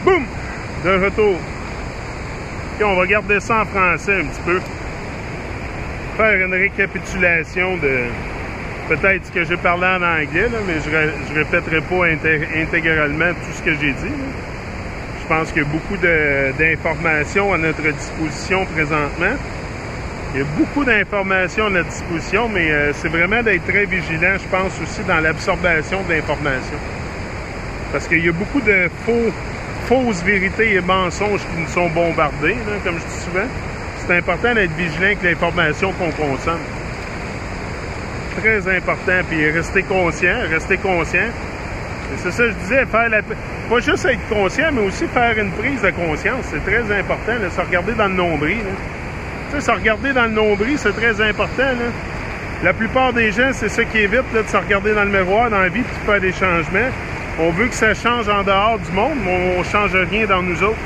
Boum! De retour. Et on va garder ça en français un petit peu. Faire une récapitulation de peut-être ce que j'ai parlé en anglais, là, mais je répéterai pas intégralement tout ce que j'ai dit. Là. Je pense qu'il y a beaucoup d'informations à notre disposition présentement. Il y a beaucoup d'informations à notre disposition, mais c'est vraiment d'être très vigilant, je pense, aussi dans l'absorption de l'information. Parce qu'il y a beaucoup de fausses vérités et mensonges qui nous sont bombardés, là, comme je dis souvent. C'est important d'être vigilant avec l'information qu'on consomme. Très important, puis rester conscient. Et c'est ça que je disais, pas juste être conscient, mais aussi faire une prise de conscience. C'est très important, là, se regarder dans le nombril. Là. Tu sais, se regarder dans le nombril, c'est très important. Là. La plupart des gens, c'est ça qui évite là, de se regarder dans le miroir, dans la vie, puis de faire des changements. On veut que ça change en dehors du monde, mais on ne change rien dans nous autres.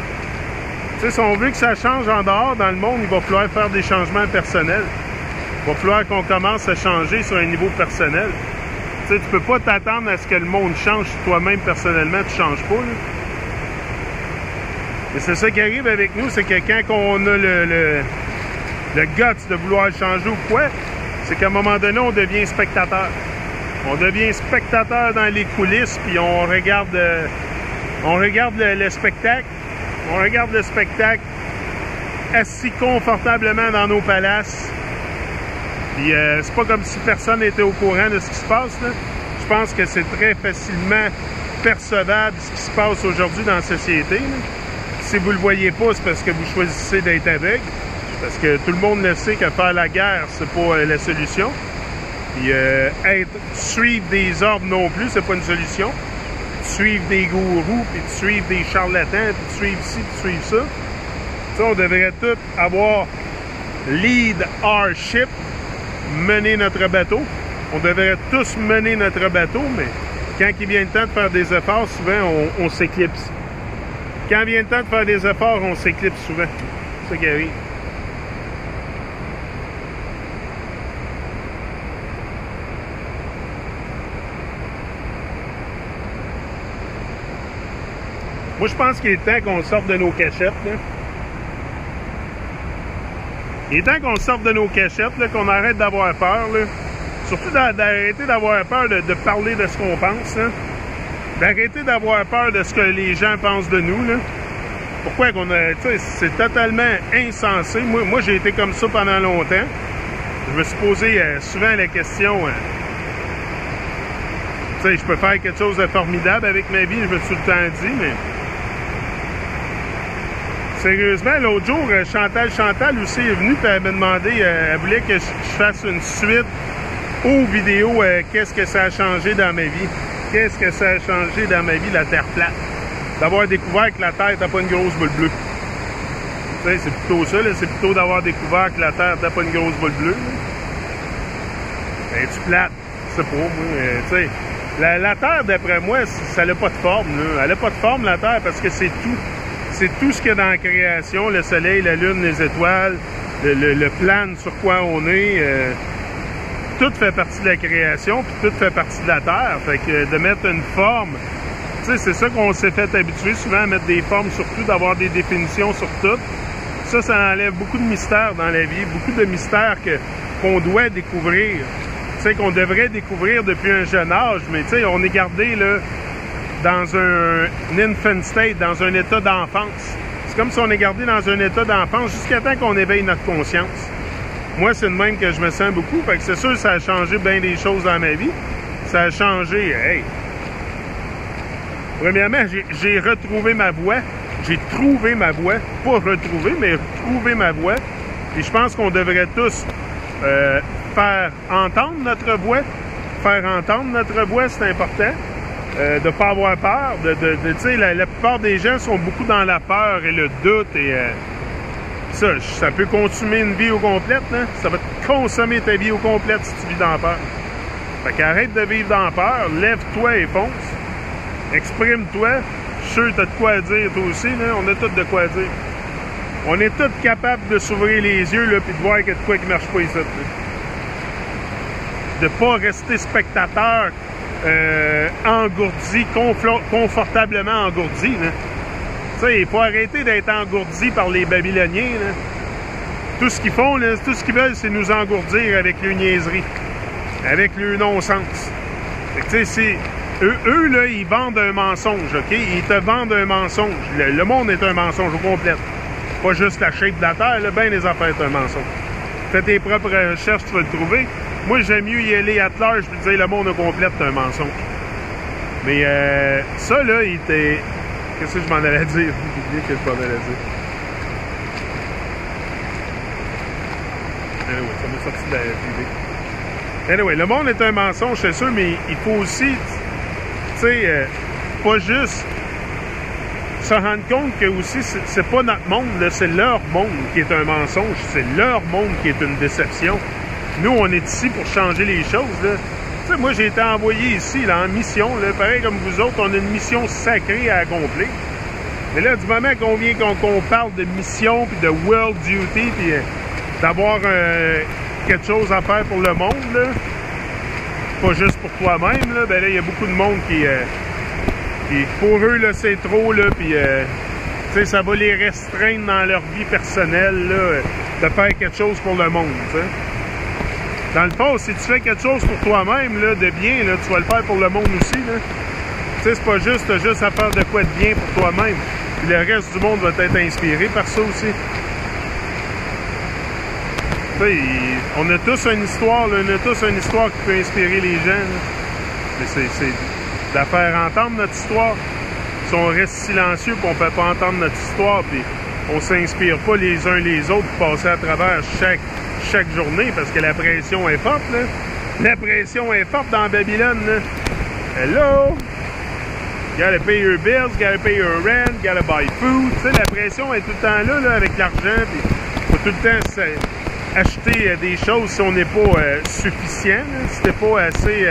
Tu sais, si on veut que ça change en dehors, dans le monde, il va falloir faire des changements personnels. Il va falloir qu'on commence à changer sur un niveau personnel. Tu sais, tu peux pas t'attendre à ce que le monde change si toi-même, personnellement, tu changes pas. Là. Et c'est ça qui arrive avec nous, c'est que quand on a le guts de vouloir changer ou quoi, c'est qu'à un moment donné, on devient spectateur. On devient spectateur dans les coulisses, puis on regarde le spectacle. On regarde le spectacle assis confortablement dans nos palaces. Puis c'est pas comme si personne n'était au courant de ce qui se passe, là. Je pense que c'est très facilement percevable ce qui se passe aujourd'hui dans la société. Là. Si vous le voyez pas, c'est parce que vous choisissez d'être aveugle. Parce que tout le monde le sait que faire la guerre, c'est pas la solution. Puis suivre des ordres non plus, c'est pas une solution. Suivre des gourous, puis de suivre des charlatans, puis de suivre ci, puis de suivre ça. Ça, on devrait tous avoir lead our ship, mener notre bateau. On devrait tous mener notre bateau, mais quand il vient le temps de faire des efforts, souvent, on s'éclipse. Quand vient le temps de faire des efforts, on s'éclipse souvent. C'est ça qui arrive. Moi, je pense qu'il est temps qu'on sorte de nos cachettes. Là. Il est temps qu'on sorte de nos cachettes, là, qu'on arrête d'avoir peur. Là. Surtout d'arrêter d'avoir peur de parler de ce qu'on pense. D'arrêter d'avoir peur de ce que les gens pensent de nous. Là. Pourquoi qu'on a... Tu sais, c'est totalement insensé. Moi j'ai été comme ça pendant longtemps. Je me suis posé souvent la question... tu sais, je peux faire quelque chose de formidable avec ma vie, je me suis tout le temps dit, mais... Sérieusement, l'autre jour, Chantal aussi est venue et elle m'a demandé, elle voulait que je fasse une suite aux vidéos qu'est-ce que ça a changé dans ma vie. Qu'est-ce que ça a changé dans ma vie, la Terre plate. D'avoir découvert que la Terre n'a pas une grosse boule bleue. Tu sais, c'est plutôt ça, c'est plutôt d'avoir découvert que la Terre n'a pas une grosse boule bleue. Ben, tu plate, c'est pas moi. Tu sais, la Terre, d'après moi, ça n'a pas de forme. Là. Elle n'a pas de forme, la Terre, parce que c'est tout. C'est tout ce qu'il y a dans la création, le soleil, la lune, les étoiles, le plan sur quoi on est. Tout fait partie de la création, puis tout fait partie de la Terre. Fait que de mettre une forme, tu sais, c'est ça qu'on s'est fait habituer souvent à mettre des formes sur tout, d'avoir des définitions sur tout. Ça enlève beaucoup de mystères dans la vie, beaucoup de mystères qu'on doit découvrir. Tu sais, qu'on devrait découvrir depuis un jeune âge, mais tu sais, on est gardé là dans un infant state, dans un état d'enfance. C'est comme si on est gardé dans un état d'enfance jusqu'à temps qu'on éveille notre conscience. Moi, c'est de même que je me sens beaucoup. Fait que c'est sûr que ça a changé bien des choses dans ma vie. Ça a changé, hey! Premièrement, j'ai retrouvé ma voix. J'ai trouvé ma voix. Pas retrouvé, mais trouvé ma voix. Et je pense qu'on devrait tous faire entendre notre voix. Faire entendre notre voix, c'est important. De ne pas avoir peur. Tu sais, la plupart des gens sont beaucoup dans la peur et le doute. Et ça peut consumer une vie au complète. Hein? Ça va te consommer ta vie au complète si tu vis dans la peur. Fait qu'arrête de vivre dans la peur. Lève-toi et fonce. Exprime-toi. Je suis sûr que tu as de quoi dire toi aussi. Là. On a tous de quoi dire. On est tous capables de s'ouvrir les yeux et de voir qu'il y a de quoi qui ne marche pas ici. Là. De ne pas rester spectateur engourdi, confortablement engourdi. Là. Tu sais, il faut arrêter d'être engourdi par les Babyloniens, là. Tout ce qu'ils font, là, tout ce qu'ils veulent, c'est nous engourdir avec leur niaiserie, avec leur non-sens. Tu sais, eux, là, ils vendent un mensonge, OK? Ils te vendent un mensonge. Le monde est un mensonge au complet. Pas juste la shape de la Terre, là, ben les affaires, c'est un mensonge. Fais tes propres recherches, tu vas le trouver. Moi, j'aime mieux y aller à large puis dire le monde au complet, c'est un mensonge. Mais ça, là, il était... Qu'est-ce que je m'en allais dire? J'ai oublié que je m'en allais dire. Anyway, ça m'a sorti de la vidéo. Anyway, le monde est un mensonge, c'est sûr, mais il faut aussi, tu sais, pas juste se rendre compte que aussi, c'est pas notre monde, c'est leur monde qui est un mensonge, c'est leur monde qui est une déception. Nous, on est ici pour changer les choses, là. Tu sais, moi, j'ai été envoyé ici, là, en mission, là, pareil comme vous autres, on a une mission sacrée à accomplir. Mais là, du moment qu'on parle de mission, puis de world duty, puis d'avoir quelque chose à faire pour le monde, là, pas juste pour toi-même, là, ben là, il y a beaucoup de monde qui pour eux, là, c'est trop, là, puis, tu sais, ça va les restreindre dans leur vie personnelle, là, de faire quelque chose pour le monde, tu sais. Dans le fond, si tu fais quelque chose pour toi-même, là, de bien, là, tu vas le faire pour le monde aussi, là. Tu sais, c'est pas juste à faire de quoi de bien pour toi-même. Puis le reste du monde va être inspiré par ça aussi. Tu sais, on a tous une histoire, là, on a tous une histoire qui peut inspirer les gens, là. Mais c'est de la faire entendre notre histoire. Si on reste silencieux puis on peut pas entendre notre histoire, puis on s'inspire pas les uns les autres pour passer à travers chaque journée, parce que la pression est forte, là. La pression est forte dans Babylone, là. Hello! You gotta pay your bills, you gotta pay your rent, you gotta buy food. Tu sais, la pression est tout le temps là, avec l'argent, puis faut tout le temps acheter des choses si on n'est pas suffisant, là, si t'es pas assez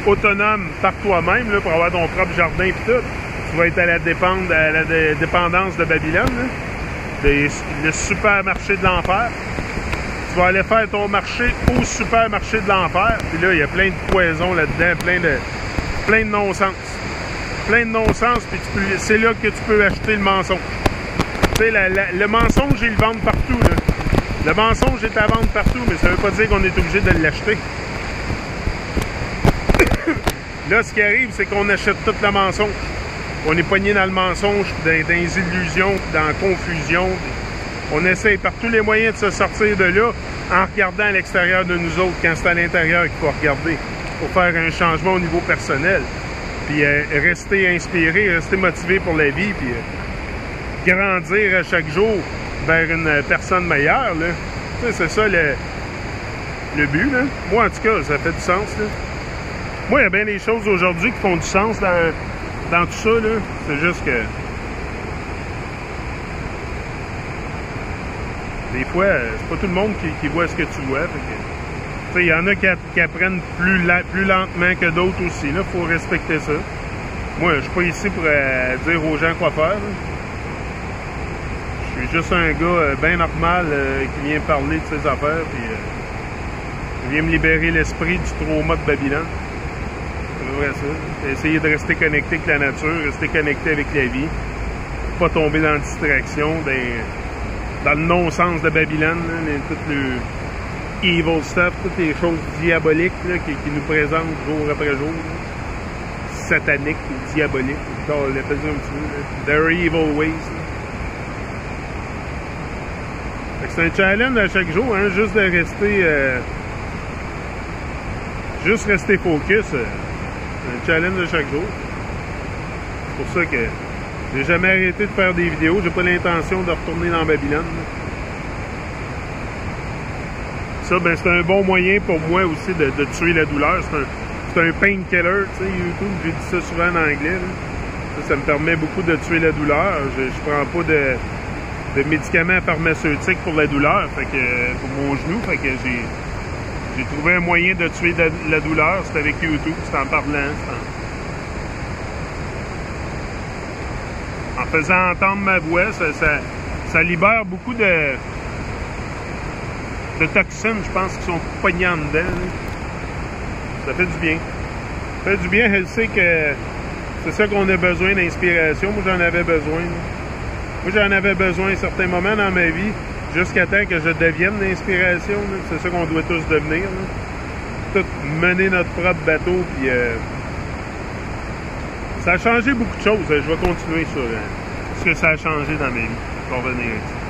autonome par toi-même, là, pour avoir ton propre jardin et tout. Tu vas être à la dépendance de Babylone, là, le supermarché de l'enfer. Tu vas aller faire ton marché au supermarché de l'enfer, puis là, il y a plein de poisons là-dedans, plein de non-sens. Plein de non-sens, puis c'est là que tu peux acheter le mensonge. Tu sais, le mensonge, ils le vendent partout, là. Le mensonge est à vendre partout, mais ça veut pas dire qu'on est obligé de l'acheter. Là, ce qui arrive, c'est qu'on achète tout le mensonge. On est pogné dans le mensonge, dans les illusions, dans la confusion. On essaye par tous les moyens de se sortir de là en regardant à l'extérieur de nous autres, quand c'est à l'intérieur qu'il faut regarder, pour faire un changement au niveau personnel. Puis rester inspiré, rester motivé pour la vie, puis grandir à chaque jour vers une personne meilleure, là. Tu sais, c'est ça le but, là. Moi, en tout cas, ça fait du sens, là. Moi, il y a bien des choses aujourd'hui qui font du sens dans tout ça, là. C'est juste que des fois, c'est pas tout le monde qui voit ce que tu vois. Il y en a qui apprennent plus lentement que d'autres aussi. Il faut respecter ça. Moi, je suis pas ici pour dire aux gens quoi faire. Là. Je suis juste un gars bien normal qui vient parler de ses affaires. Puis, qui vient me libérer l'esprit du trauma de Babylone. C'est vrai ça. Essayer de rester connecté avec la nature, rester connecté avec la vie. Pas tomber dans la distraction, dans le non-sens de Babylone. Là, tout le evil stuff, toutes les choses diaboliques là, qui nous présentent jour après jour. Là. Sataniques ou diaboliques. On l'appelle ça un petit peu. Their evil ways. C'est un challenge à chaque jour, hein, juste de rester rester focus. C'est un challenge à chaque jour. C'est pour ça que j'ai jamais arrêté de faire des vidéos. J'ai pas l'intention de retourner dans Babylone. Là. Ça, ben, c'est un bon moyen pour moi aussi de tuer la douleur. C'est un painkiller, tu sais, YouTube, j'ai dit ça souvent en anglais. Là. Ça me permet beaucoup de tuer la douleur. Je prends pas de médicaments pharmaceutiques pour la douleur, fait que pour mon genou, fait que j'ai trouvé un moyen de tuer la douleur. C'est avec YouTube, c'est en parlant. En faisant entendre ma voix, ça libère beaucoup de toxines, je pense, qui sont poignées en dedans. Là. Ça fait du bien. Ça fait du bien, elle sait que c'est ça qu'on a besoin d'inspiration. Moi, j'en avais besoin. Là. Moi, j'en avais besoin à certains moments dans ma vie, jusqu'à temps que je devienne l'inspiration. C'est ça qu'on doit tous devenir. Là. Tout mener notre propre bateau, puis ça a changé beaucoup de choses. Je vais continuer sur ce que ça a changé dans ma vie. Je vais revenir ici.